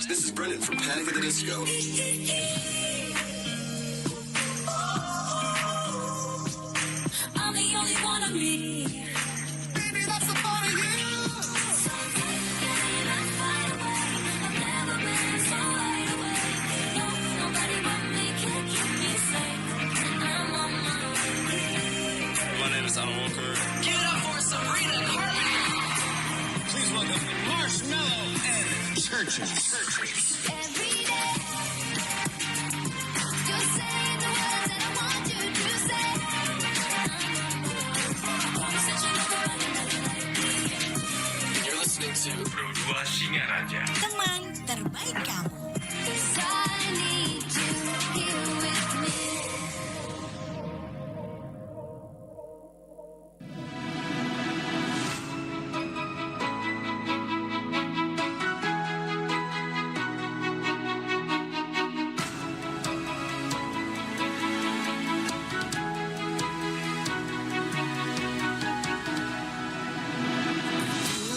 This is Brendan from Panic at the Disco. I'm the only one of me. Baby, that's the part of you. So good, I fight away. I've never been so wide awake. No, nobody but me can keep me safe. I'm on my way. My name is Alan Walker. Give it up for Sabrina Carpenter. Please welcome Marshmallow and Churches. Every day, you're saying the words that I want you to say. You're listening to Pro 2 Singaraja. Teman terbaik kamu. 'Cause I need you here with me.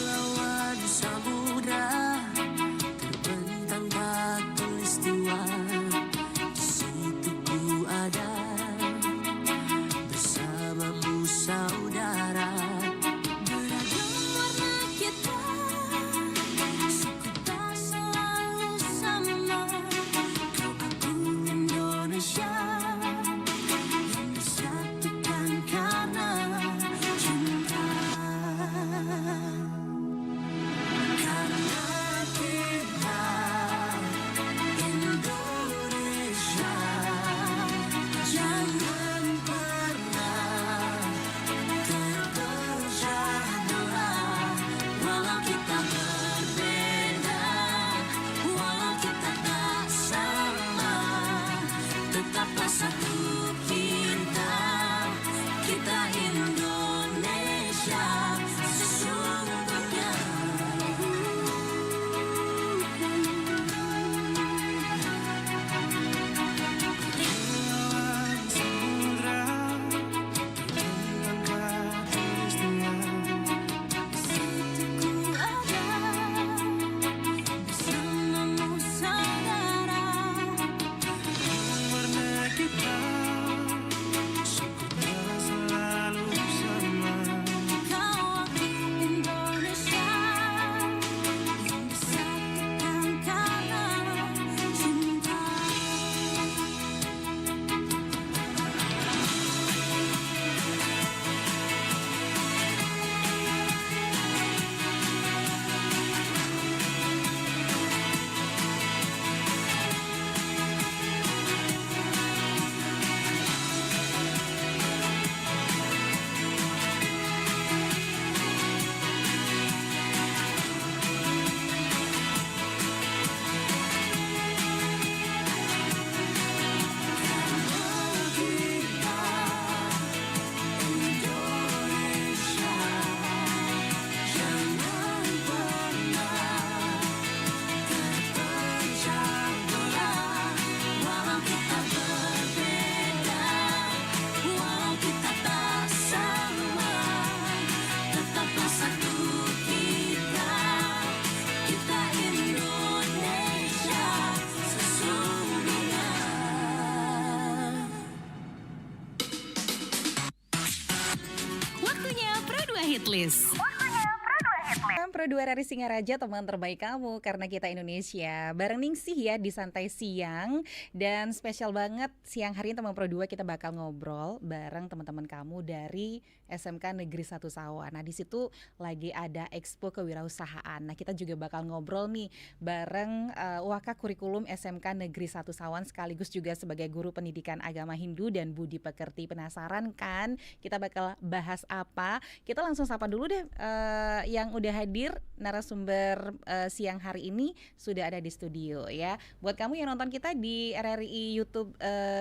Lawan samudra terbentang khatulistiwa. Di situ ku ada bersamamu saudara. Beragam warna kita, suku tak selalu sama. Kau aku Indonesia yang disatukan karena cinta. Karena kita Indonesia, jangan pernah terpecah belah. Walau kita berbeda, walau kita tak sama, tetaplah satu kita Indonesia sesungguhnya. Lawan samudra terbentang khatulistiwa. Di situ ku ada bersamamu saudara. Warna kita suku tak selalu sama. Kau aku Indonesia yang disatukan karena cinta. Waktunya Pro 2 Hitlist. Pro 2 dari Singaraja, teman terbaik kamu karena kita Indonesia. Bareng Ningsih ya di Santai Siang. Dan spesial banget siang hari ini teman Pro 2 kita bakal ngobrol bareng teman-teman kamu dari SMK Negeri 1 Sawan. Nah di situ lagi ada Expo Kewirausahaan. Nah kita juga bakal ngobrol nih bareng Waka Kurikulum SMK Negeri 1 Sawan sekaligus juga sebagai guru pendidikan agama Hindu dan Budi Pekerti. Penasaran kan kita bakal bahas apa? Kita langsung sapa dulu deh yang udah hadir narasumber siang hari ini sudah ada di studio ya. Buat kamu yang nonton kita di RRI YouTube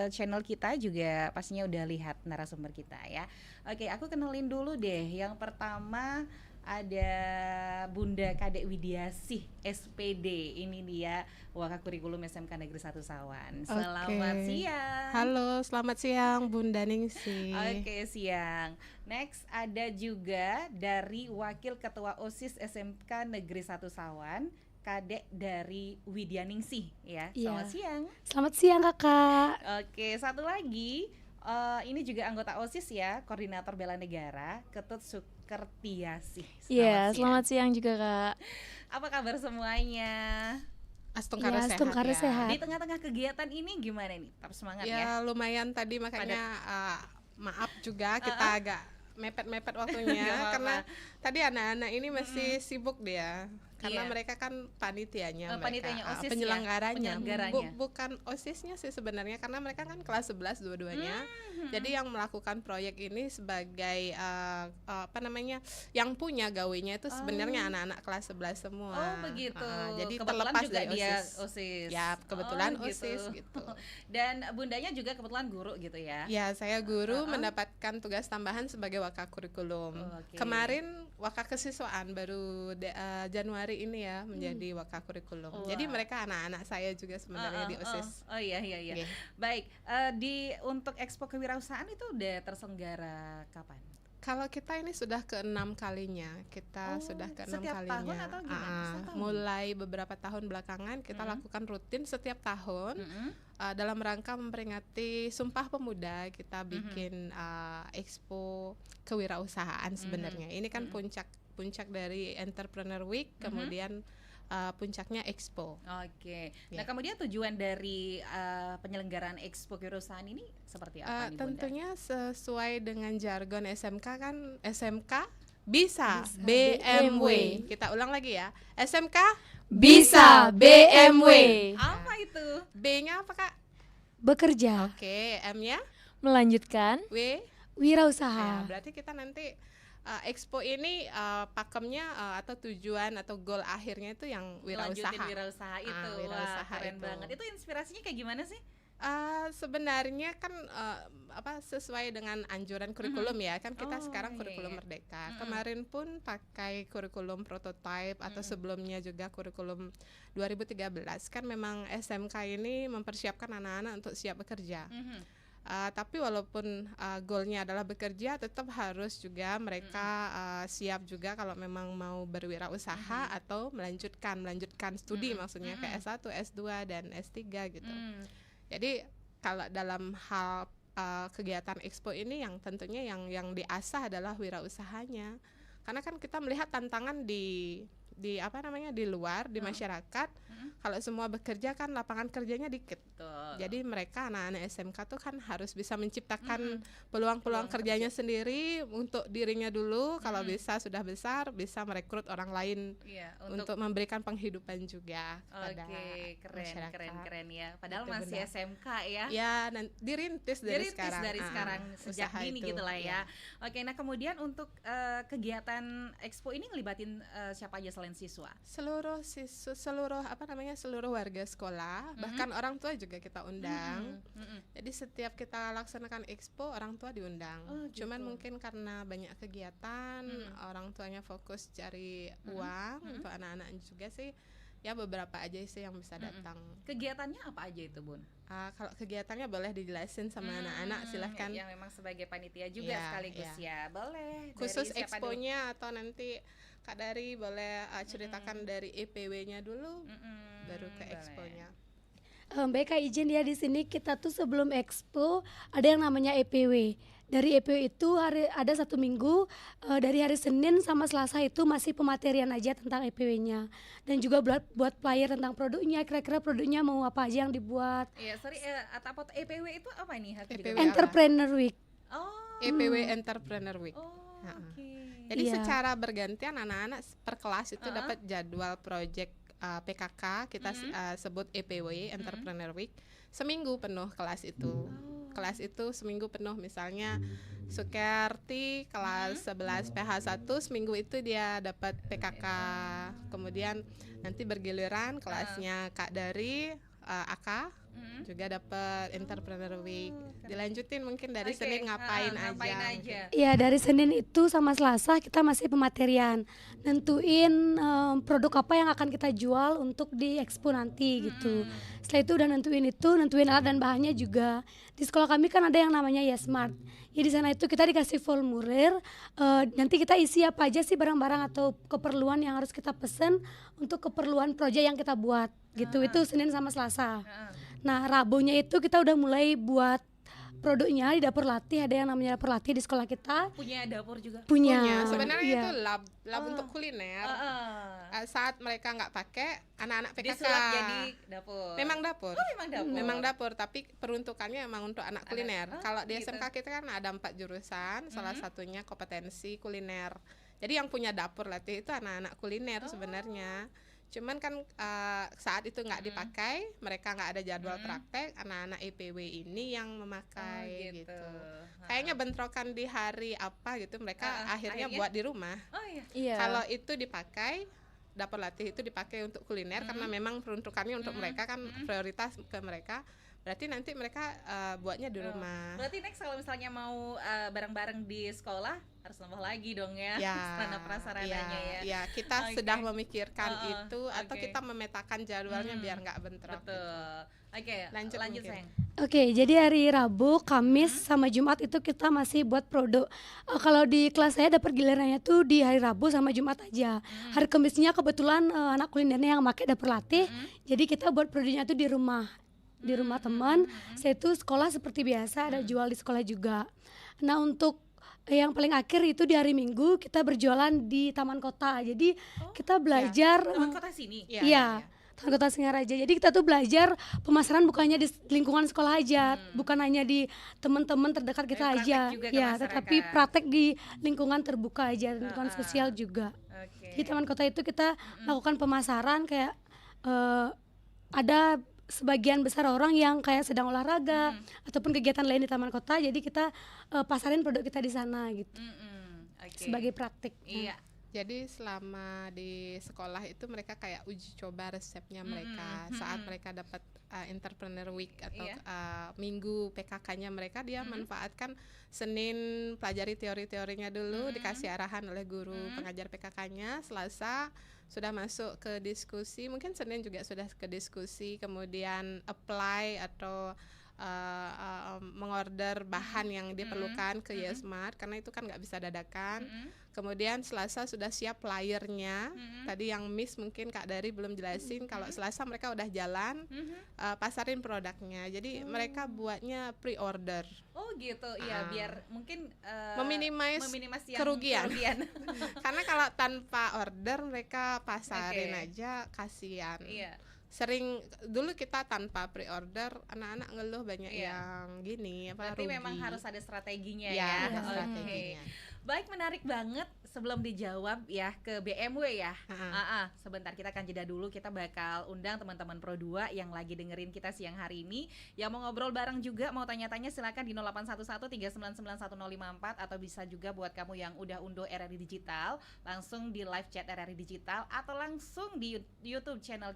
channel kita juga pastinya udah lihat narasumber kita ya. Oke, aku kenalin dulu deh. Yang pertama ada Bunda Kadek Widiasih SPD. Ini dia Waka Kurikulum SMK Negeri 1 Sawan. Selamat siang. Halo, selamat siang Bunda Ningsih. Oke, siang. Next ada juga dari Wakil Ketua OSIS SMK Negeri 1 Sawan, Kadek dari Widyaningsih ya. Iya. Selamat siang. Selamat siang kakak. Oke, satu lagi ini juga anggota OSIS ya, Koordinator Bela Negara, Ketut Sukertiasih. Iya, siang. selamat siang juga kak. Apa kabar semuanya? Astungkara Ya, sehat Astungkara ya. sehat. Di tengah-tengah kegiatan ini gimana nih? Tetap semangat ya. Ya lumayan tadi makanya maaf juga kita agak mepet-mepet waktunya Nggak apa-apa. karena tadi anak-anak ini masih sibuk dia karena Iya. mereka kan panitianya, Panitianya, OSIS ya? penyelenggaranya. Penyelenggaranya. Bukan OSISnya sih sebenarnya karena mereka kan kelas 11 dua-duanya. Jadi yang melakukan proyek ini sebagai apa namanya? Yang punya gawainya itu sebenarnya anak-anak kelas 11 semua. Oh begitu. Jadi Kebetulan terlepas juga dari dia OSIS. OSIS. Ya, kebetulan Oh, OSIS gitu. Dan bundanya juga kebetulan guru gitu ya. Ya, saya guru mendapatkan tugas tambahan sebagai wakakurikulum. Oke. Kemarin wakakesiswaan baru Januari ini ya menjadi wakakurikulum. Wah. Jadi mereka anak-anak saya juga sebenarnya di OSIS. Oh iya. Iya. Baik, untuk Expo Kewirausahaan itu udah terselenggara kapan? Kalau kita ini sudah ke-6 kalinya, kita Oh, sudah ke-6 setiap kalinya. tahun atau gimana? Setiap tahun? Mulai beberapa tahun belakangan kita lakukan rutin setiap tahun. Dalam rangka memperingati Sumpah Pemuda, kita bikin expo kewirausahaan sebenarnya. Ini kan puncak dari Entrepreneur Week, kemudian puncaknya expo. Oke. Ya. Nah, kemudian tujuan dari penyelenggaraan Expo Kewirausahaan ini seperti apa nih, Bunda? Tentunya sesuai dengan jargon SMK kan, SMK bisa BMW. BMW. Kita ulang lagi ya. SMK Bisa BMW. Apa itu? B-nya apa Kak? Bekerja, Oke, M-nya melanjutkan W. wirausaha. Berarti kita nanti expo ini pakemnya atau tujuan atau goal akhirnya itu yang wirausaha. Lanjutin wirausaha itu. wirausaha Wah, keren itu. banget. Itu inspirasinya kayak gimana sih? Sebenarnya kan sesuai dengan anjuran kurikulum ya kan kita Oh, sekarang iya, kurikulum iya. merdeka. Kemarin pun pakai kurikulum prototype atau sebelumnya juga kurikulum 2013 kan memang SMK ini mempersiapkan anak-anak untuk siap bekerja. Tapi walaupun goalnya adalah bekerja, tetap harus juga mereka siap juga kalau memang mau berwirausaha atau melanjutkan studi maksudnya ke S1, S2 dan S3 gitu. Jadi kalau dalam hal kegiatan expo ini yang tentunya yang diasah adalah wirausahanya. Karena kan kita melihat tantangan di apa namanya di luar di masyarakat. Kalau semua bekerja kan lapangan kerjanya dikit. Betul. Jadi mereka anak-anak SMK tuh kan harus bisa menciptakan peluang-peluang kerjanya sendiri untuk dirinya dulu. Kalau bisa sudah besar bisa merekrut orang lain Iya, untuk memberikan penghidupan juga kepada Oke, masyarakat. keren ya. Padahal Itu masih benar. SMK ya. Ya, dirintis dari Dirintis sekarang. dari sekarang sejak usaha dini itu, gitu lah ya. iya. Oke, nah kemudian untuk kegiatan expo ini ngelibatin siapa aja selain siswa? Seluruh warga sekolah, bahkan orang tua juga kita undang. Jadi setiap kita laksanakan expo orang tua diundang. Oh, gitu. Cuman mungkin karena banyak kegiatan, orang tuanya fokus cari uang untuk anak-anak juga sih. Ya beberapa aja sih yang bisa datang. Kegiatannya apa aja itu, Bun? Kalau kegiatannya boleh dijelasin sama anak-anak, silahkan. Yang memang sebagai panitia juga Iya, sekaligus ya. Boleh. Khusus dari siapa dulu? exponya atau nanti Kak Dari boleh ceritakan dari EPW-nya dulu, baru ke boleh. exponya. Baik Kak, izin ya, di sini kita tuh sebelum expo ada yang namanya EPW. Dari EPW itu ada 1 minggu, dari hari Senin sama Selasa itu masih pematerian aja tentang EPW-nya. Dan juga buat flyer tentang produknya, kira-kira produknya mau apa aja yang dibuat. Iya, sorry, apa EPW itu apa nih? Aku juga EPW nggak- Entrepreneur Week. Oh, EPW Entrepreneur Week. oke. Jadi Iya. secara bergantian anak-anak per kelas itu dapat jadwal project PKK, kita sebut EPW Entrepreneur Week. Seminggu penuh kelas itu. Kelas itu seminggu penuh, misalnya Sukerti kelas 11 PH1 seminggu itu dia dapat PKK. Kemudian nanti bergiliran kelasnya Kak Dari AK, juga dapat Entrepreneur Week. Dilanjutin mungkin dari Oke, Senin ngapain aja. Iya, dari Senin itu sama Selasa kita masih pematerian, nentuin produk apa yang akan kita jual untuk di expo nanti gitu. Setelah itu udah nentuin alat dan bahannya juga. Di sekolah kami kan ada yang namanya Yesmart. Ya di sana itu kita dikasih formulir, nanti kita isi apa aja sih barang-barang atau keperluan yang harus kita pesen untuk keperluan proyek yang kita buat gitu. Itu Senin sama Selasa. Nah, Rabunya itu kita udah mulai buat produknya di dapur latih. Ada yang namanya dapur latih di sekolah kita. Punya dapur juga. Punya. Sebenarnya Iya. itu lab untuk kuliner. Saat mereka nggak pakai, anak-anak PKK Disulap jadi dapur. memang dapur. memang dapur. Memang dapur, tapi peruntukannya emang untuk anak kuliner. Kalau di gitu. SMK kita kan ada 4 jurusan, salah satunya kompetensi kuliner. Jadi yang punya dapur latih itu anak-anak kuliner sebenarnya. Cuman kan saat itu nggak dipakai, mereka nggak ada jadwal praktek, anak-anak IPW ini yang memakai gitu. Kayaknya bentrokan di hari apa gitu, mereka akhirnya buat di rumah. Oh iya. Iya. Kalau itu dipakai, dapur latih itu dipakai untuk kuliner karena memang peruntukannya untuk mereka kan prioritas ke mereka. Berarti nanti mereka buatnya di rumah. Berarti next kalau misalnya mau bareng-bareng di sekolah harus nambah lagi dong ya, sarana prasarananya ya. Ya, kita Oke. sedang memikirkan itu atau oke. kita memetakan jadwalnya biar nggak bentrok. Betul. Oke, Lanjut mungkin. sayang. Oke, jadi hari Rabu, Kamis, sama Jumat itu kita masih buat produk. Kalau di kelas saya dapat gilirannya tuh di hari Rabu sama Jumat aja. Hari Kamisnya kebetulan anak kulinernya yang pakai dapur latih, jadi kita buat produknya tuh di rumah teman. Saya itu sekolah seperti biasa, ada jual di sekolah juga. Nah, untuk yang paling akhir itu di hari Minggu kita berjualan di Taman Kota. Jadi kita belajar Taman kota sini. Iya, Taman Kota Singaraja. Jadi kita tuh belajar pemasaran bukannya di lingkungan sekolah aja, bukan hanya di teman-teman terdekat kita Tapi aja, praktek juga ke ya, masyarakat. tetapi praktek di lingkungan terbuka aja, lingkungan sosial juga. Oke. Di Taman Kota itu kita lakukan pemasaran kayak ada sebagian besar orang yang kayak sedang olahraga ataupun kegiatan lain di Taman Kota, jadi kita pasarin produk kita di sana gitu Oke. sebagai praktik. Iya. Jadi selama di sekolah itu mereka kayak uji coba resepnya mereka. Saat mereka dapat Entrepreneur Week atau minggu PKK-nya mereka, dia manfaatkan Senin pelajari teori-teorinya dulu, dikasih arahan oleh guru pengajar PKK-nya. Selasa sudah masuk ke diskusi, mungkin Senin juga sudah ke diskusi, kemudian apply atau mengorder bahan yang diperlukan ke Yesmart karena itu kan nggak bisa dadakan. Kemudian Selasa sudah siap flyernya. Tadi yang miss mungkin Kak Dari belum jelasin. Kalau Selasa mereka udah jalan, pasarin produknya. Jadi mereka buatnya pre-order. Oh gitu, ya biar mungkin Meminimize yang kerugian. Karena Karena kalau tanpa order mereka pasarin Oke. aja, kasihan. iya. Sering dulu kita tanpa pre-order, anak-anak ngeluh banyak yang gini apa Berarti rugi. memang harus ada strateginya Ya, ya. ada Oke. strateginya. Baik, menarik banget. Sebelum dijawab ya ke BMW ya. Sebentar kita akan jeda dulu. Kita bakal undang teman-teman Pro 2 yang lagi dengerin kita siang hari ini. Yang mau ngobrol bareng juga, mau tanya-tanya silakan di 0811 3991054 atau bisa juga buat kamu yang udah unduh RRI Digital, langsung di live chat RRI Digital atau langsung di YouTube channel.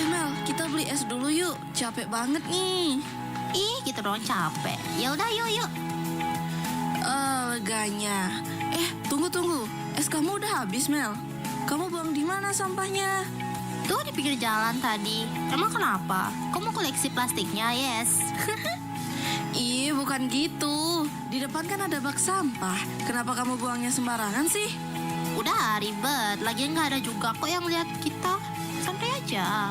Mel, kita beli es dulu yuk. Capek banget nih. Ih, gitu doang capek. Ya udah, yuk. Leganya. Tunggu. Es kamu udah habis, Mel. Kamu buang di mana sampahnya? Tuh di pinggir jalan tadi. Emang kenapa? Kamu koleksi plastiknya, yes? Ih, bukan gitu. Di depan kan ada bak sampah. Kenapa kamu buangnya sembarangan sih? Udah ribet. Lagian nggak ada juga kok yang lihat kita. Santai aja.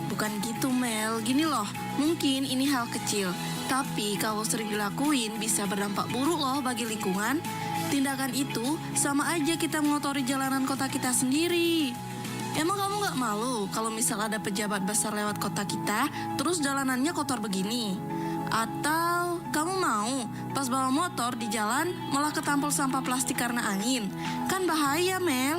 Bukan gitu, Mel. Gini loh, mungkin ini hal kecil. Tapi kalau sering dilakuin bisa berdampak buruk loh bagi lingkungan. Tindakan itu sama aja kita mengotori jalanan kota kita sendiri. Emang kamu gak malu kalau misal ada pejabat besar lewat kota kita, terus jalanannya kotor begini? Atau kamu mau pas bawa motor di jalan malah ketampol sampah plastik karena angin? Kan bahaya, Mel.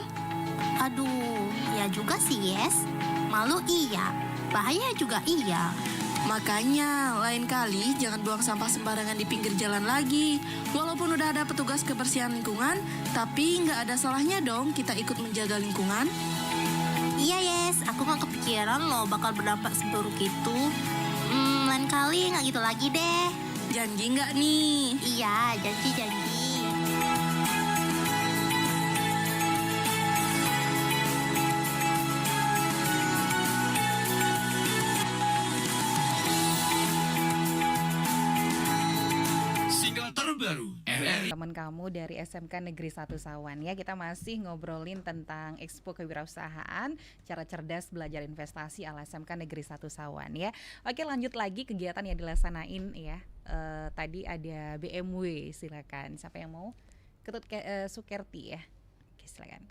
Aduh, Iya juga sih, Yes. Malu iya, bahaya juga iya. Makanya, lain kali jangan buang sampah sembarangan di pinggir jalan lagi. Walaupun udah ada petugas kebersihan lingkungan, tapi nggak ada salahnya dong kita ikut menjaga lingkungan. Iya, Yes. Aku nggak kepikiran loh bakal berdampak seburuk itu. Lain kali nggak gitu lagi deh. Janji nggak nih? Iya, janji-janji. Single terbaru RRI. Teman kamu dari SMK Negeri 1 Sawan ya. Kita masih ngobrolin tentang Expo Kewirausahaan, cara cerdas belajar investasi ala SMK Negeri 1 Sawan ya. Oke, lanjut lagi kegiatan yang dilaksanain ya. Tadi ada BMW, silakan. Siapa yang mau? Ketut Sukerti ya. Oke, silakan.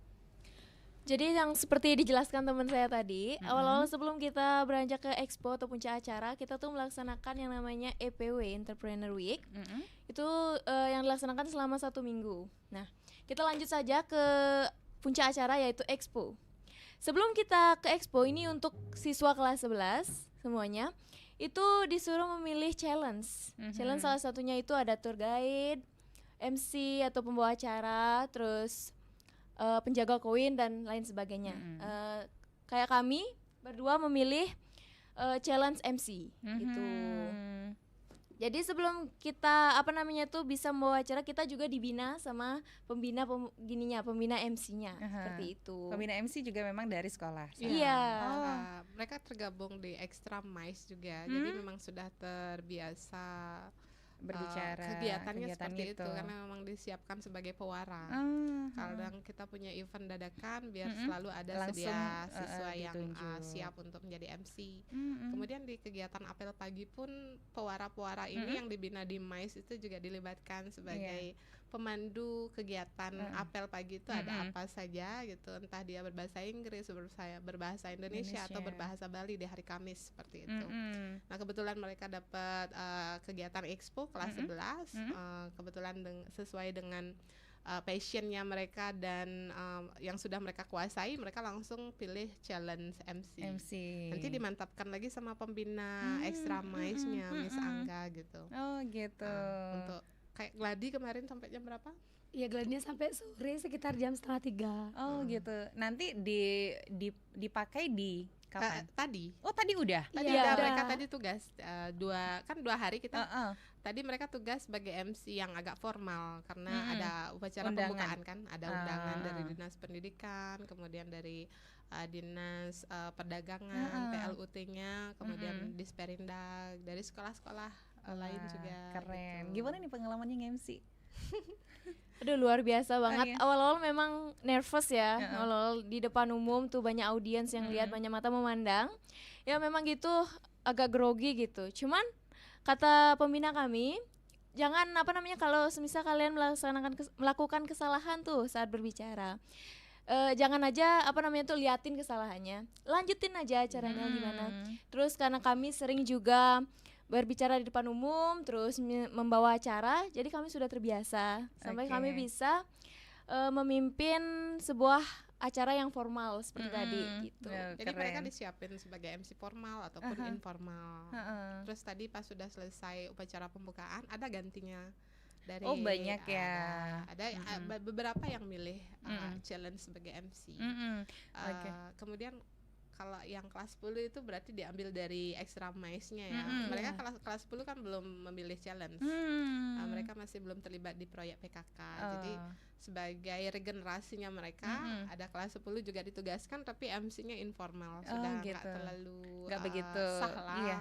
Jadi yang seperti dijelaskan teman saya tadi, awal-awal sebelum kita beranjak ke expo atau puncak acara, kita tuh melaksanakan yang namanya EPW, Entrepreneur Week. Itu yang dilaksanakan selama 1 minggu. Nah, kita lanjut saja ke puncak acara yaitu expo. Sebelum kita ke expo ini untuk siswa kelas 11 semuanya, itu disuruh memilih challenge. Challenge salah satunya itu ada tour guide, MC atau pembawa acara, terus penjaga koin dan lain sebagainya. Kayak kami berdua memilih challenge MC gitu. Jadi sebelum kita bisa membawa acara, kita juga dibina sama pembina MC-nya seperti itu. Pembina MC juga memang dari sekolah. Iya. Mereka tergabung di Extra Mice juga, jadi memang sudah terbiasa Berbicara kegiatannya kegiatan seperti itu. itu karena memang disiapkan sebagai pewaran. Kadang kita punya event dadakan biar selalu ada Langsung, sedia siswa yang ditunjuk. siap untuk menjadi MC. Kemudian di kegiatan apel pagi pun pewara-pewara ini yang dibina di MICE itu juga dilibatkan sebagai pemandu kegiatan apel pagi itu ada apa saja gitu, entah dia berbahasa Inggris, berbahasa Indonesia atau berbahasa Bali di hari Kamis seperti itu. Nah, kebetulan mereka dapat kegiatan expo kelas 11, kebetulan sesuai dengan passionnya mereka dan yang sudah mereka kuasai, mereka langsung pilih challenge MC. Nanti dimantapkan lagi sama pembina Extra Mice-nya Miss Angga gitu. Oh gitu. Untuk kayak Gladi kemarin sampai jam berapa? Ya gladinya sampai sore sekitar jam 2:30. Oh gitu. Nanti dipakai di kapan? Tadi. Oh tadi udah. Tadi Iya, ada udah. mereka tadi tugas 2 hari kita. Tadi mereka tugas sebagai MC yang agak formal karena ada upacara Undangan. pembukaan kan, ada undangan dari Dinas Pendidikan, kemudian dari Dinas Perdagangan, PLUT-nya, kemudian Disperindag, dari sekolah-sekolah lain juga. Keren. gitu. Gimana nih pengalamannya nge-MC? Aduh, luar biasa banget. iya. Awal-awal memang nervous ya. Awal-awal di depan umum tuh banyak audiens yang lihat, banyak mata memandang. Ya memang gitu, agak grogi gitu. Cuman kata pembina kami, jangan kalau semisal kalian melakukan kesalahan tuh saat berbicara, jangan aja liatin kesalahannya, lanjutin aja acaranya gimana. Terus karena kami sering juga berbicara di depan umum, terus membawa acara, jadi kami sudah terbiasa sampai kami bisa memimpin sebuah acara yang formal seperti tadi gitu. Jadi mereka disiapin sebagai MC formal ataupun informal. Terus tadi pas sudah selesai upacara pembukaan ada gantinya dari banyak ya. Ada beberapa yang milih challenge sebagai MC. Kemudian kalau yang kelas 10 itu berarti diambil dari Extra Mice-nya ya. Mereka kelas 10 kan belum memilih challenge. Mereka masih belum terlibat di proyek PKK. Jadi sebagai regenerasinya mereka ada kelas 10 juga ditugaskan tapi MC-nya informal. Sudah gitu. nggak begitu sah lah. Iya,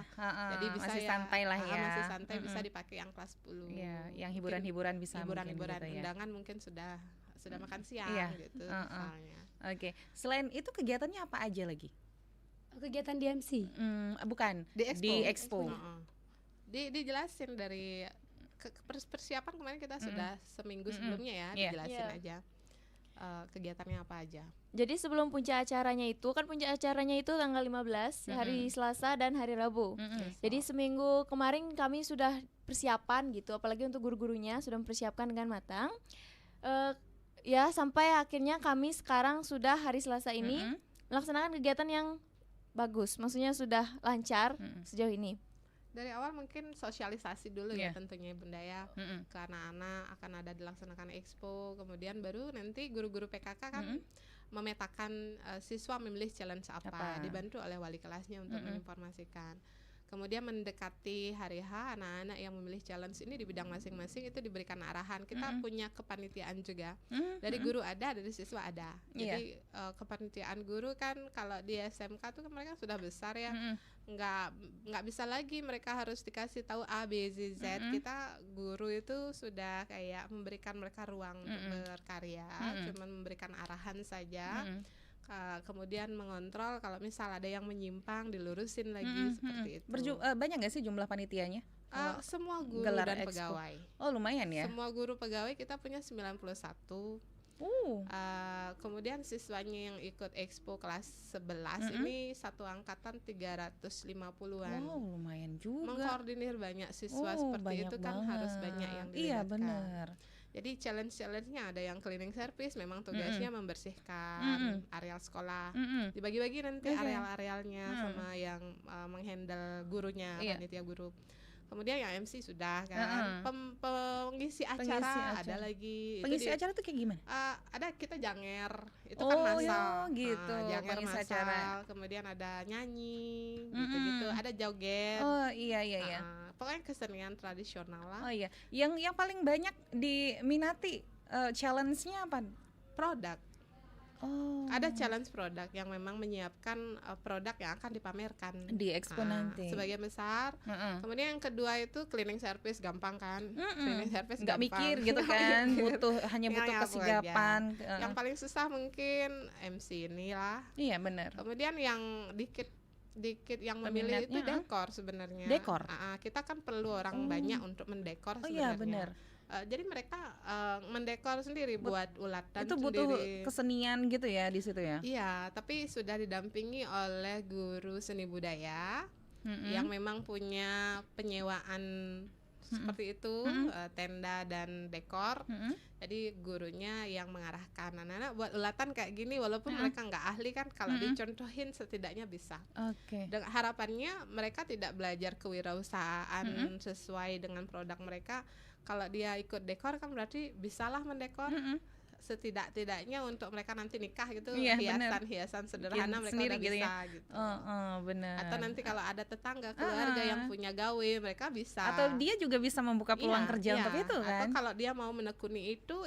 Jadi bisa masih santai lah ya. Masih santai bisa dipakai yang kelas 10. Iya, yang hiburan-hiburan bisa mungkin hiburan gitu ya. undangan mungkin sudah makan siang gitu misalnya. Oke. Selain itu kegiatannya apa aja lagi? Kegiatan di MC. Bukan Di Expo. Dijelasin dari persiapan kemarin kita sudah seminggu sebelumnya ya, dijelasin aja kegiatannya apa aja. Jadi sebelum puncak acaranya itu tanggal 15 hari Selasa dan hari Rabu. Jadi seminggu kemarin kami sudah persiapan gitu, apalagi untuk guru-gurunya sudah mempersiapkan dengan matang. Ya sampai akhirnya kami sekarang sudah hari Selasa ini melaksanakan kegiatan yang bagus, maksudnya sudah lancar sejauh ini. Dari awal mungkin sosialisasi dulu ya Iya. tentunya bunda ya ke anak-anak akan ada dilaksanakan expo, kemudian baru nanti guru-guru PKK kan memetakan siswa memilih challenge apa, dibantu oleh wali kelasnya untuk menginformasikan. Kemudian mendekati hari H, anak-anak yang memilih challenge ini di bidang masing-masing itu diberikan arahan. Kita punya kepanitiaan juga. Dari guru ada, dari siswa ada. Jadi kepanitiaan guru kan kalau di SMK tuh kan mereka sudah besar ya. Nggak bisa lagi mereka harus dikasih tahu A, B, Z, Z. Kita guru itu sudah kayak memberikan mereka ruang untuk berkarya, cuma memberikan arahan saja. Kemudian mengontrol kalau misal ada yang menyimpang dilurusin lagi seperti itu. Banyak nggak sih jumlah panitianya? Semua guru gelar dan expo. pegawai. Oh lumayan ya. Semua guru pegawai kita punya 91. Kemudian siswanya yang ikut expo kelas 11 ini satu angkatan 350-an. Wow, lumayan juga. Mengkoordinir banyak siswa seperti itu kan harus banyak yang dilibatkan. Iya benar. Jadi challenge-nya ada yang cleaning service, memang tugasnya membersihkan areal sekolah. Dibagi-bagi nanti areal-arealnya sama yang menghandle gurunya, panitia guru. Kemudian yang MC sudah kan, pengisi acara ada lagi. Pengisi acara tuh kayak gimana? Ada kita janger, itu kan massal. Gitu. Janger Pengisi massal. acara. Kemudian ada nyanyi, gitu-gitu. Ada joget. Oh iya. Pokoknya kesenian tradisional lah. Oh iya. Yang paling banyak diminati challenge-nya apa? Produk. Oh. Ada challenge produk yang memang menyiapkan produk yang akan dipamerkan Di expo nanti. sebagian besar. Kemudian yang kedua itu cleaning service, gampang kan? Cleaning service nggak gampang. mikir gitu kan, hanya butuh Nyapu kesigapan. aja. Yang paling susah mungkin MC inilah. Iya benar. Kemudian yang dikit yang memilih itu dekor sebenarnya. Dekor. Kita kan perlu orang banyak untuk mendekor Oh iya sebenarnya. benar. Jadi mereka mendekor sendiri buat ulatan Itu butuh sendiri. kesenian gitu ya di situ ya. Iya, tapi sudah didampingi oleh guru seni budaya yang memang punya penyewaan seperti itu, tenda dan dekor. Jadi gurunya yang mengarahkan anak-anak buat ulatan kayak gini, walaupun mereka nggak ahli kan, kalau dicontohin setidaknya bisa. Oke. Dan harapannya mereka tidak belajar kewirausahaan sesuai dengan produk mereka. Kalau dia ikut dekor kan berarti bisalah mendekor. Setidak-tidaknya untuk mereka nanti nikah gitu, hiasan-hiasan sederhana mereka sendiri udah gitu bisa ya. gitu. Benar. Atau nanti kalau ada tetangga keluarga yang punya gawe, mereka bisa. Atau dia juga bisa membuka peluang kerja untuk itu kan. Atau kalau dia mau menekuni itu,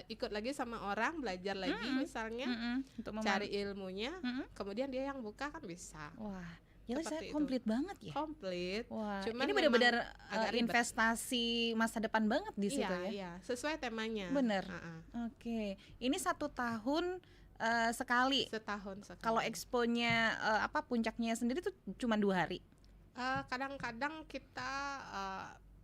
ikut lagi sama orang, belajar lagi misalnya, Untuk cari ilmunya, kemudian dia yang buka kan bisa. Wah, ya saya Seperti itu. komplit banget ya. Komplit. Wah, Cuman ini benar-benar agak ribet. investasi masa depan banget di situ ya. Iya, sesuai temanya. Bener. Oke, ini 1 tahun sekali. Setahun sekali. Kalau exponya puncaknya sendiri tuh cuma 2 hari. Kadang-kadang kita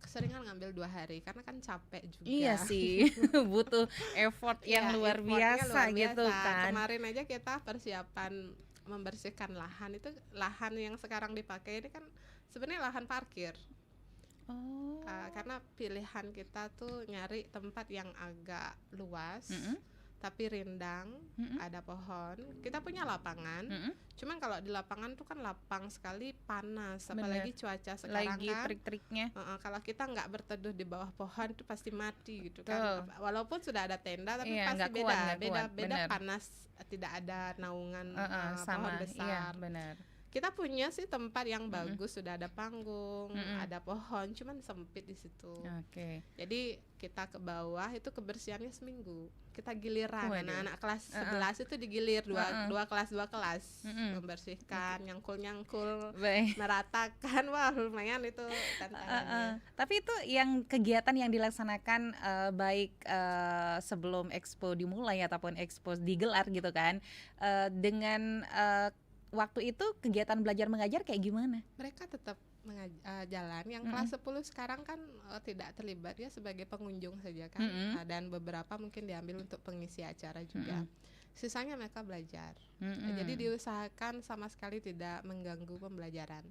keseringan ngambil 2 hari karena kan capek juga. Iya sih, butuh effort yang luar biasa gitu kan. Kemarin aja kita persiapan membersihkan lahan, itu lahan yang sekarang dipakai ini kan sebenarnya lahan parkir. Karena pilihan kita tuh nyari tempat yang agak luas, tapi rindang, ada pohon. Kita punya lapangan, cuman kalau di lapangan tuh kan lapang sekali, panas, apalagi cuaca sekarang Lagi kan. trik-triknya. Kalau kita nggak berteduh di bawah pohon itu pasti mati gitu kan. Walaupun sudah ada tenda, tapi pasti nggak beda, kuat, beda bener. panas, tidak ada naungan Sama, pohon besar. iya benar. Kita punya sih tempat yang bagus, sudah ada panggung, ada pohon, cuman sempit di situ. Oke. Jadi kita ke bawah itu kebersihannya seminggu. Kita giliran, Waduh. anak-anak kelas 11 itu digilir dua kelas membersihkan, nyangkul-nyangkul, Baik. meratakan. Wah, lumayan itu tantangannya. Tapi itu yang kegiatan yang dilaksanakan baik sebelum expo dimulai ataupun expo digelar gitu kan, dengan waktu itu kegiatan belajar mengajar kayak gimana? Mereka tetap jalan. Yang kelas 10 sekarang kan tidak terlibat ya, sebagai pengunjung saja kan. Dan beberapa mungkin diambil untuk pengisi acara juga. sisanya mereka belajar. Jadi diusahakan sama sekali tidak mengganggu pembelajaran.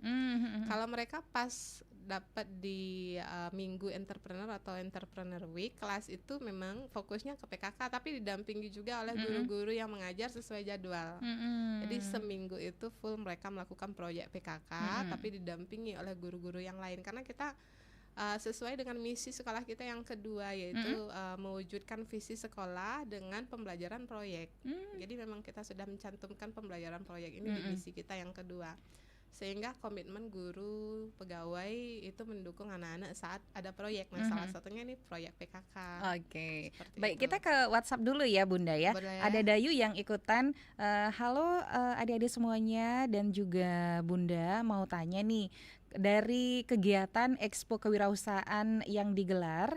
Kalau mereka pas dapat di minggu entrepreneur atau entrepreneur week, kelas itu memang fokusnya ke PKK, tapi didampingi juga oleh guru-guru yang mengajar sesuai jadwal. Jadi seminggu itu full mereka melakukan proyek PKK, tapi didampingi oleh guru-guru yang lain, karena kita sesuai dengan misi sekolah kita yang kedua, yaitu mewujudkan visi sekolah dengan pembelajaran proyek. Jadi memang kita sudah mencantumkan pembelajaran proyek ini di misi kita yang kedua, sehingga komitmen guru pegawai itu mendukung anak-anak saat ada proyek. Nah, salah satunya ini proyek PKK. Oke. Baik, kita ke WhatsApp dulu ya Bunda ya. Boleh. Ada Dayu yang ikutan. Halo adik-adik semuanya dan juga Bunda, mau tanya nih, dari kegiatan Expo Kewirausahaan yang digelar,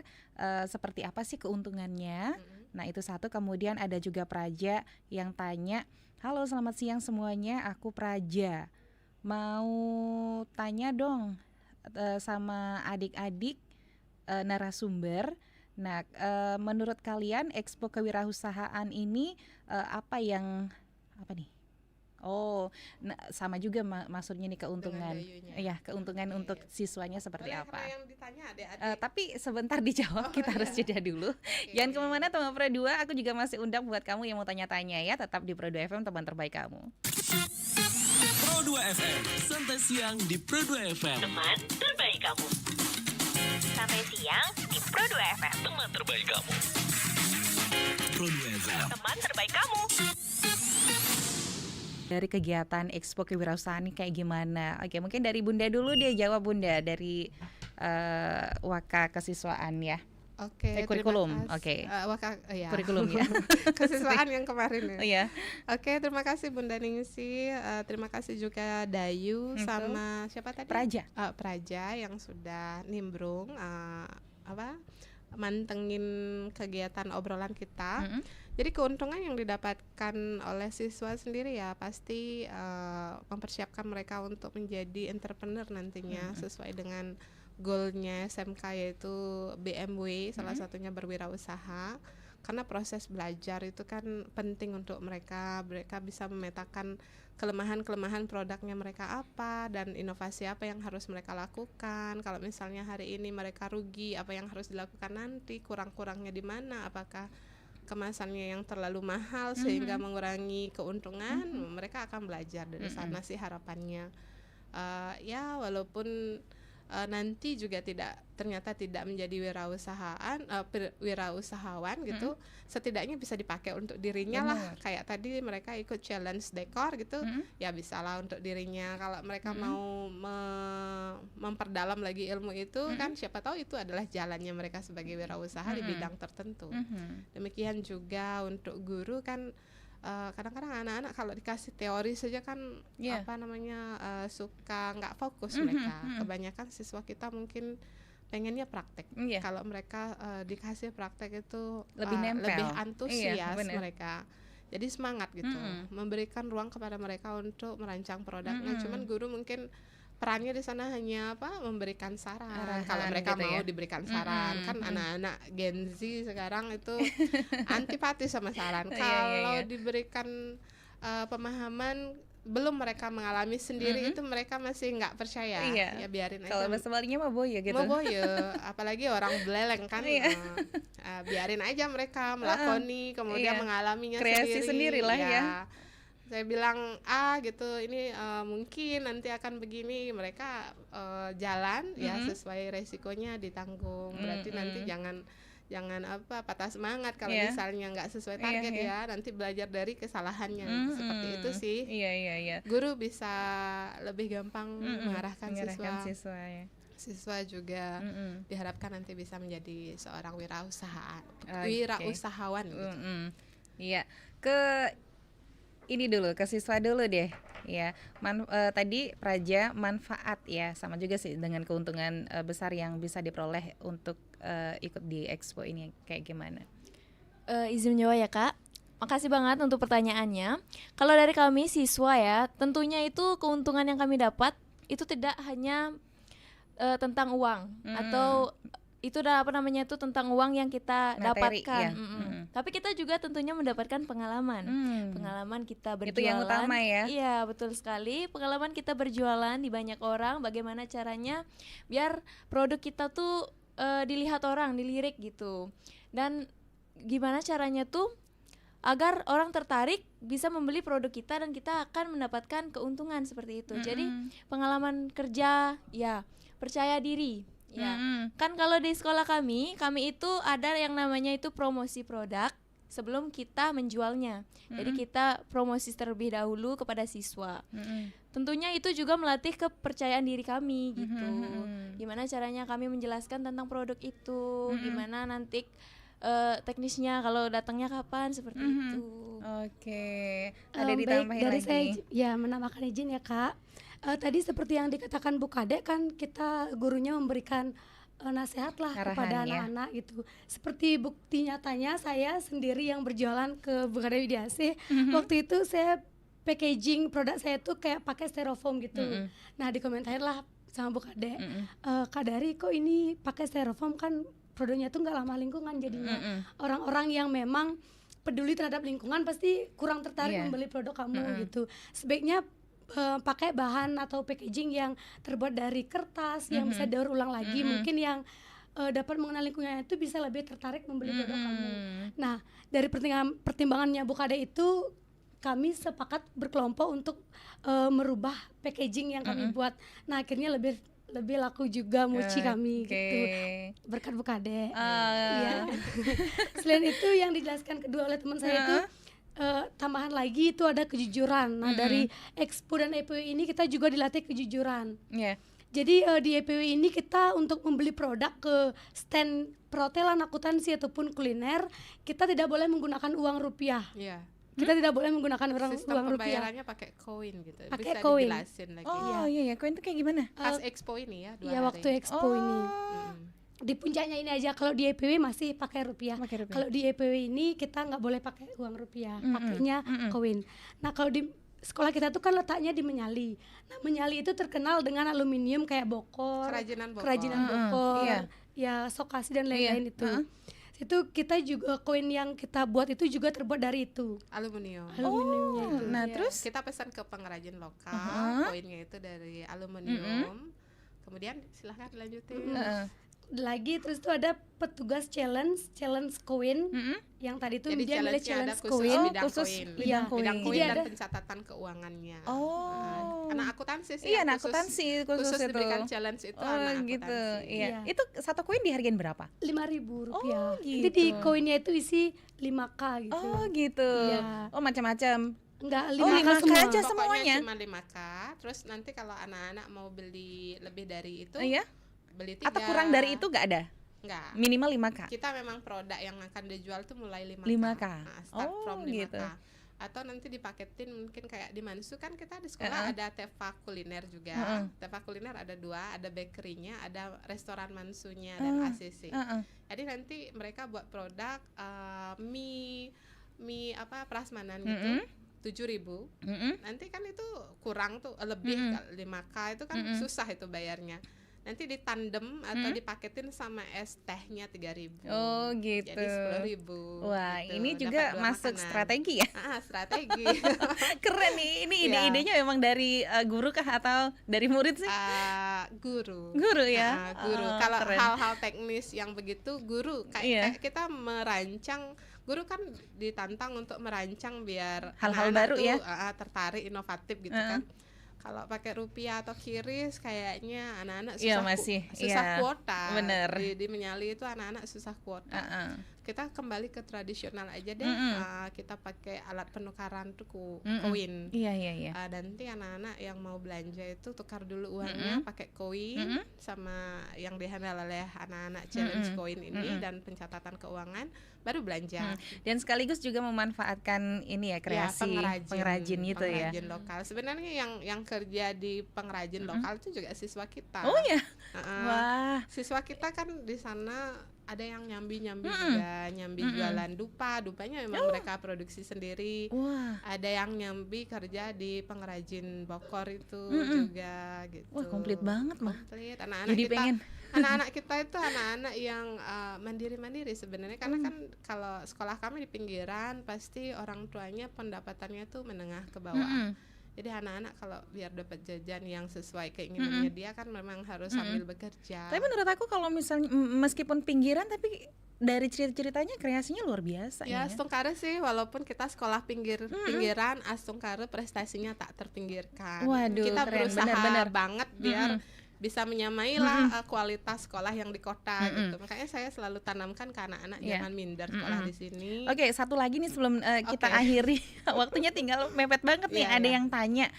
seperti apa sih keuntungannya? Nah, itu satu. Kemudian ada juga Praja yang tanya, halo selamat siang semuanya, aku Praja. Mau tanya dong sama adik-adik narasumber. Nah, menurut kalian Expo Kewirausahaan ini apa nih? Oh, sama juga maksudnya nih keuntungan. Iya, keuntungan untuk siswanya seperti apa? Yang ditanya adik-adik. Tapi sebentar dijawab, kita harus jeda dulu. Jangan kemana-mana teman Pro 2, aku juga masih undang buat kamu yang mau tanya-tanya ya, tetap di Pro 2 FM, teman terbaik kamu. Pro 2 FM, santai siang di Pro 2 FM. Teman terbaik kamu. Sampai siang di Pro 2 FM. Teman terbaik kamu. Pro 2 FM. Teman terbaik kamu. Dari kegiatan Expo Kewirausahaan ini kayak gimana? Oke, mungkin dari Bunda dulu deh, jawab Bunda dari Waka Kesiswaan ya. Oke, kurikulum. Oke. Kurikulum ya. Kesiswaan yang kemarin ya. Iya. Oke, terima kasih Bunda Ningsi, terima kasih juga Dayu sama siapa tadi? Praja. Praja yang sudah nimbrung mantengin kegiatan obrolan kita. Jadi keuntungan yang didapatkan oleh siswa sendiri ya pasti mempersiapkan mereka untuk menjadi entrepreneur nantinya sesuai dengan goalnya SMK, yaitu BMW, salah satunya berwirausaha. Karena proses belajar itu kan penting untuk mereka bisa memetakan kelemahan-kelemahan produknya mereka apa dan inovasi apa yang harus mereka lakukan. Kalau misalnya hari ini mereka rugi, apa yang harus dilakukan nanti, kurang-kurangnya di mana, apakah kemasannya yang terlalu mahal sehingga mengurangi keuntungan. Mereka akan belajar dari sana sih harapannya. Ya walaupun nanti juga ternyata tidak menjadi wirausahawan gitu, setidaknya bisa dipakai untuk dirinya lah. Kayak tadi mereka ikut challenge dekor gitu, ya bisalah untuk dirinya. Kalau mereka mau memperdalam lagi ilmu itu kan siapa tahu itu adalah jalannya mereka sebagai wirausaha di bidang tertentu. Demikian juga untuk guru kan, kadang-kadang anak-anak kalau dikasih teori saja kan suka nggak fokus mereka. Kebanyakan siswa kita mungkin pengennya praktek. Kalau mereka dikasih praktek itu lebih antusias mereka. Jadi semangat gitu, memberikan ruang kepada mereka untuk merancang produknya. Cuman guru mungkin perannya di sana hanya memberikan saran. Kalau mereka gitu mau diberikan saran, kan anak-anak Gen Z sekarang itu antipati sama saran. Kalau diberikan pemahaman belum mereka mengalami sendiri itu mereka masih nggak percaya. Ya biarin aja. Kalau sebaliknya mah boyo gitu. Apalagi orang beleleng kan. Biarin aja mereka melakoni, kemudian mengalaminya kreasi sendiri lah ya. Saya bilang gitu, ini mungkin nanti akan begini, mereka jalan ya sesuai resikonya ditanggung. Berarti nanti jangan patah semangat kalau misalnya nggak sesuai target ya, nanti belajar dari kesalahannya. Seperti itu sih. Iya. Guru bisa lebih gampang mengarahkan siswa. Siswa juga diharapkan nanti bisa menjadi seorang wirausahawan gitu. Iya. Ini dulu ke siswa dulu deh ya. Tadi Praja manfaat ya, sama juga sih dengan keuntungan besar yang bisa diperoleh untuk ikut di expo ini kayak gimana? Izin menjawab ya Kak. Makasih banget untuk pertanyaannya. Kalau dari kami siswa ya, tentunya itu keuntungan yang kami dapat itu tidak hanya tentang uang atau itu tentang uang yang kita materi, dapatkan. ya. Tapi kita juga tentunya mendapatkan pengalaman. Pengalaman kita berjualan. Itu yang utama ya. Iya, betul sekali. Pengalaman kita berjualan di banyak orang, bagaimana caranya biar produk kita tuh dilihat orang, dilirik gitu. Dan gimana caranya tuh agar orang tertarik bisa membeli produk kita dan kita akan mendapatkan keuntungan seperti itu. Jadi pengalaman kerja, ya percaya diri, ya kan kalau di sekolah kami itu ada yang namanya itu promosi produk sebelum kita menjualnya. Jadi kita promosi terlebih dahulu kepada siswa. Tentunya itu juga melatih kepercayaan diri kami gitu. Gimana caranya kami menjelaskan tentang produk itu, gimana nanti teknisnya kalau datangnya kapan seperti itu. Oke. Ada Baik, ditambahin dari lagi. saya ya menambahkan izin ya Kak. Tadi seperti yang dikatakan Bu Kade kan kita gurunya memberikan nasihat lah Arahan kepada ya. anak-anak gitu. Seperti bukti nyatanya saya sendiri yang berjualan ke Bu Kade Widiasih. Waktu itu saya packaging produk saya tuh kayak pakai styrofoam gitu. Nah dikomentarin lah sama Bu Kade, Kak Dari kok ini pakai styrofoam, kan produknya tuh nggak ramah lingkungan jadinya. Orang-orang yang memang peduli terhadap lingkungan pasti kurang tertarik membeli produk kamu gitu. Sebaiknya pakai bahan atau packaging yang terbuat dari kertas yang bisa daur ulang lagi. Mungkin yang dapat mengenal lingkungan itu bisa lebih tertarik membeli produk kamu. Nah dari pertimbangannya Bu Kade itu kami sepakat berkelompok untuk merubah packaging yang kami buat. Nah akhirnya lebih laku juga mochi kami gitu, berkat Bu Kade. Iya. Selain itu yang dijelaskan kedua oleh teman saya itu tambahan lagi itu ada kejujuran. Nah dari Expo dan EPW ini kita juga dilatih kejujuran. Jadi di EPW ini kita untuk membeli produk ke stand perhotelan, akuntansi ataupun kuliner, kita tidak boleh menggunakan uang rupiah. Kita tidak boleh menggunakan Sistem uang rupiah. pembayarannya pakai koin gitu. Pakai Bisa koin. dijelasin lagi. Oh iya, koin itu kayak gimana? Pas Expo ini ya, 2 Iya hari. waktu Expo ini. Di puncaknya ini aja, kalau di EPW masih pakai rupiah. Kalau di EPW ini kita nggak boleh pakai uang rupiah, pakainya koin. Nah kalau di sekolah kita tuh kan letaknya di Menyali. Nah Menyali itu terkenal dengan aluminium kayak Bokor, kerajinan Bokor, ya Sokasi dan lain-lain itu. Itu kita juga koin yang kita buat itu juga terbuat dari itu, aluminiumnya itu. Nah terus kita pesan ke pengrajin lokal, koinnya itu dari aluminium. Kemudian silahkan dilanjutin. Lagi terus tuh ada petugas challenge koin yang tadi tuh Jadi dia milih challenge-nya ada challenge khusus koin, bidang koin. Iya, Bidang koin jadi dan ada pencatatan keuangannya. Oh. Anak akuntansi sih. Iya, yang anak akuntansi khusus itu. diberikan challenge itu anak gitu. akuntansi. Iya. Itu satu koin dihargain berapa? Rp5.000. Oh, Jadi di koinnya itu isi 5K gitu. Oh gitu. Iya. Oh macam-macam. Enggak, 5K semua. aja Pokoknya semuanya. cuma 5K. Terus nanti kalau anak-anak mau beli lebih dari itu, Iya. beli 3. Atau kurang dari itu nggak ada? Enggak. Minimal 5K. Kita memang produk yang akan dijual tuh mulai 5K. 5K. Nah, start from 5K. Gitu. Atau nanti dipaketin mungkin kayak di Mansu kan kita di sekolah ada Teva kuliner juga. Teva kuliner ada 2, ada bakerynya, ada restoran Mansunya dan ACC. Jadi nanti mereka buat produk mie prasmanan gitu. 7.000. Nanti kan itu kurang tuh, lebih 5K itu kan susah itu bayarnya. Nanti ditandem atau dipaketin sama es tehnya 3.000. Oh gitu. Jadi 10.000. Wah gitu. ini juga Dapat 2 masuk makanan. strategi ya. Strategi. Keren nih. Ini ide-idenya memang dari guru kah atau dari murid sih? Guru. Guru ya. Guru. Oh, Kalau keren. hal-hal teknis yang begitu guru kayak kita merancang. Guru kan ditantang untuk merancang biar Hal-hal anak-anak baru tuh, ya. Tertarik, inovatif gitu kan. Kalau pakai rupiah atau kiris kayaknya anak-anak Iya, susah kuota. Bener. Di Menyali itu anak-anak susah kuota. Kita kembali ke tradisional aja deh. Kita pakai alat penukaran tuh koin. Iya. Nanti anak-anak yang mau belanja itu tukar dulu uangnya pakai koin sama yang dihandle oleh anak-anak challenge koin ini dan pencatatan keuangan baru belanja. Dan sekaligus juga memanfaatkan ini ya kreasi pengrajin gitu ya. Pengrajin lokal. Sebenarnya yang kerja di pengrajin lokal itu juga siswa kita. Oh ya. Wah. Siswa kita kan di sana ada yang nyambi juga, nyambi jualan dupanya memang mereka produksi sendiri. Ada yang nyambi kerja di pengrajin bokor itu juga gitu. Wah, komplit banget mah. Komplit. Anak-anak Jadi kita pengen. anak-anak kita itu anak-anak yang mandiri-mandiri sebenarnya, karena kan kalau sekolah kami di pinggiran pasti orang tuanya pendapatannya tuh menengah ke bawah. Jadi anak-anak kalau biar dapat jajan yang sesuai keinginannya dia kan memang harus sambil bekerja. Tapi menurut aku kalau misalnya meskipun pinggiran tapi dari cerita-ceritanya kreasinya luar biasa Ya, ya. Astungkare sih walaupun kita sekolah pinggiran, Astungkare prestasinya tak terpinggirkan. Waduh, Kita keren, berusaha benar-benar. banget biar bisa menyamai lah kualitas sekolah yang di kota gitu. Makanya saya selalu tanamkan ke anak-anak jangan minder sekolah di sini. Oke, satu lagi nih sebelum kita akhiri, waktunya tinggal mepet banget nih. Ada yang tanya,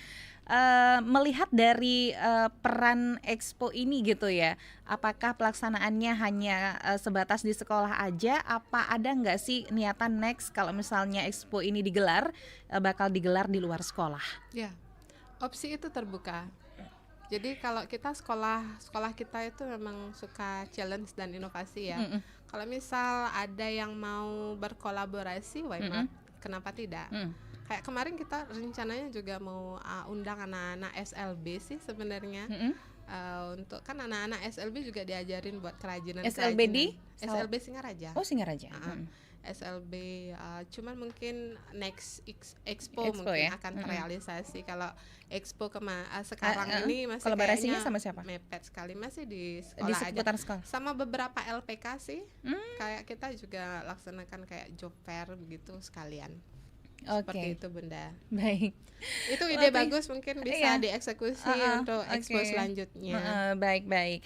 melihat dari peran Expo ini gitu ya, apakah pelaksanaannya hanya sebatas di sekolah aja? Apa ada nggak sih niatan next kalau misalnya Expo ini digelar, bakal digelar di luar sekolah? Ya, opsi itu terbuka. Jadi kalau kita sekolah kita itu memang suka challenge dan inovasi ya. Kalau misal ada yang mau berkolaborasi, why not? Kenapa tidak? Kayak kemarin kita rencananya juga mau undang anak-anak SLB sih sebenarnya. Untuk kan anak-anak SLB juga diajarin buat kerajinan. SLB di? SLB Singaraja. Oh, Singaraja. SLB, cuman mungkin next Expo mungkin ya? akan terrealisasi. Kalau Expo sekarang ini masih kolaborasinya kayaknya sama siapa? mepet sekali, masih di Di sekolah seputar aja. sekolah. Sama beberapa LPK sih, kayak kita juga laksanakan kayak job fair begitu sekalian. Seperti itu Bunda. Baik. Itu ide bagus, mungkin bisa dieksekusi untuk Expo selanjutnya. Baik.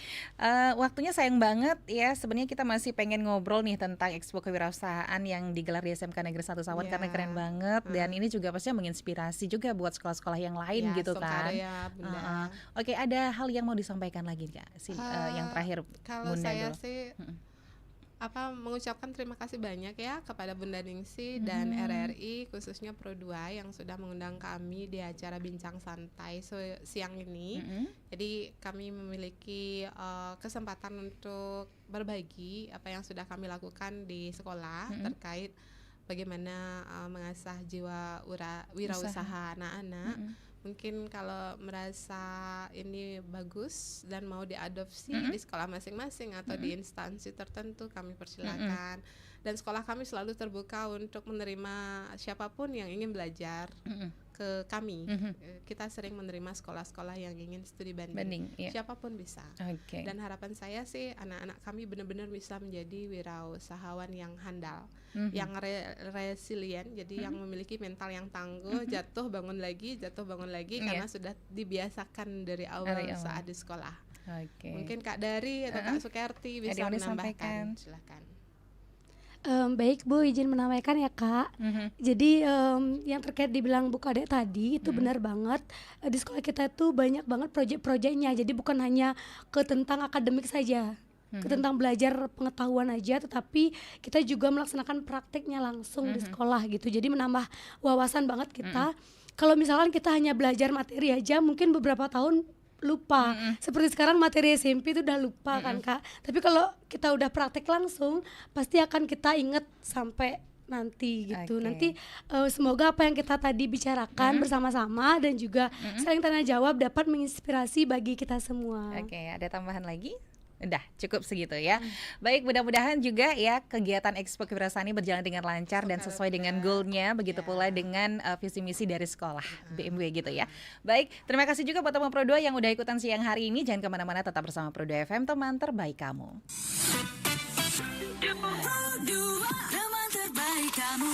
Waktunya sayang banget ya. Sebenarnya kita masih pengen ngobrol nih tentang Expo Kewirausahaan yang digelar di SMK Negeri 1 Sawan karena keren banget dan ini juga pasti menginspirasi juga buat sekolah-sekolah yang lain gitu kan. Bunda. Oke, ada hal yang mau disampaikan lagi nggak sih yang terakhir kalau Bunda saya dulu? sih mengucapkan terima kasih banyak ya kepada Bunda Ningsih dan RRI khususnya Pro 2 yang sudah mengundang kami di acara Bincang Santai siang ini. Jadi kami memiliki kesempatan untuk berbagi apa yang sudah kami lakukan di sekolah terkait bagaimana mengasah jiwa wirausaha anak-anak. Mungkin kalau merasa ini bagus dan mau diadopsi di sekolah masing-masing atau di instansi tertentu, kami persilakan. Dan sekolah kami selalu terbuka untuk menerima siapapun yang ingin belajar ke kami. Kita sering menerima sekolah-sekolah yang ingin studi banding. Siapapun bisa. Dan harapan saya sih anak-anak kami benar-benar bisa menjadi wirausahawan yang handal, yang resilient, jadi yang memiliki mental yang tangguh, jatuh bangun lagi karena sudah dibiasakan dari awal saat di sekolah. Mungkin Kak Dari atau Kak Sukerti bisa menambahkan. Silakan. Baik Bu, izin menambahkan ya Kak. Jadi yang terkait dibilang Bu Kade tadi itu benar banget. Di sekolah kita itu banyak banget proyek-proyeknya. Jadi bukan hanya ke tentang akademik saja, ke tentang belajar pengetahuan aja, tetapi kita juga melaksanakan praktiknya langsung di sekolah gitu. Jadi menambah wawasan banget kita. Kalau misalkan kita hanya belajar materi aja, mungkin beberapa tahun lupa. Seperti sekarang materi SMP itu udah lupa kan Kak. Tapi kalau kita udah praktek langsung, pasti akan kita inget sampai nanti gitu. Nanti semoga apa yang kita tadi bicarakan bersama-sama dan juga saling tanya jawab dapat menginspirasi bagi kita semua. Ada tambahan lagi? Udah cukup segitu ya. Baik, mudah-mudahan juga ya kegiatan Expo Kewirausahaan ini berjalan dengan lancar dan sesuai dengan goalnya, begitu pula dengan visi misi dari sekolah BMW gitu ya. Baik, terima kasih juga buat teman Pro 2 yang udah ikutan siang hari ini. Jangan kemana-mana, tetap bersama Pro 2 FM, teman terbaik kamu. Pro 2, teman terbaik kamu.